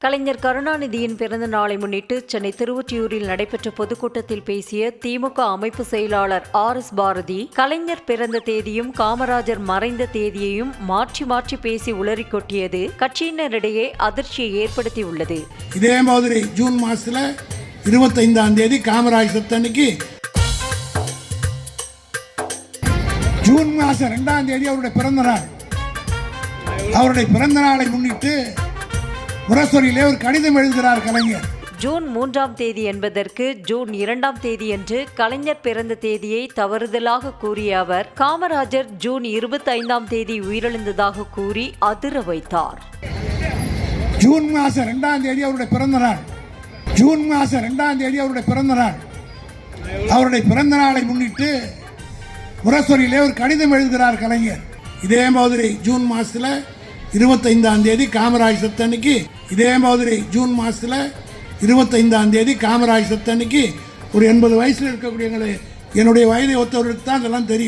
கலைஞர் கருணாநிதியின் பிறந்த நாளை முன்னிட்டு சென்னை திருவொற்றியூரில் நடைபெற்ற பொதுக்கூட்டத்தில் பேசிய திமுக அமைப்பு செயலாளர் RS பாரதி, கலைஞர் பிறந்த தேதியும் காமராஜர் மறைந்த தேதியையும் மாற்றி மாற்றி பேசி உளறிக் கொட்டியது கட்சியினரிடையே அதிர்ச்சியை ஏற்படுத்தியுள்ளது. இதே மாதிரி ஜூன் மாசத்துல 25ஆம் தேதி காமராஜர் சத்தன்னைக்கு ஜூன் மாசம் 2ஆம் தேதி அவருடைய பிறந்த நாள். அவருடைய பிறந்த நாளை முன்னிட்டு முரசொலியிலே ஒரு கடிதம் எழுதுகிறார் கலைஞர். ஜூன் 3ஆம் தேதி என்பதற்கு ஜூன் 2ஆம் தேதி என்று கலைஞர் பிறந்த தேதியை தவறுதலாக கூறிய அவர், காமராஜர் ஜூன் 25ஆம் தேதி உயிரிழந்ததாக கூறி அதிர வைத்தார். ஜூன் மாசம் 2ஆம் தேதி அவருடைய பிறந்த நாள். ஜூன் மாசம் 2ஆம் தேதி அவருடைய பிறந்த நாள். அவருடைய பிறந்த நாளை முன்னிட்டு முரசொலியிலே ஒரு கடிதம் எழுதுகிறார் கலைஞர். இதே மாதிரி ஜூன் மாசத்துல 25ஆம் தேதி காமராஜர் சத்தன்னைக்கு இதே மாதிரி ஜூன் மாசத்துல 25ஆம் தேதி காமராஜர் சத்தன்னைக்கு ஒரு 80 வயசுல இருக்கக்கூடிய என்னுடைய வயதை ஒத்தவர்களுக்கு தான் அதெல்லாம் தெரியும்.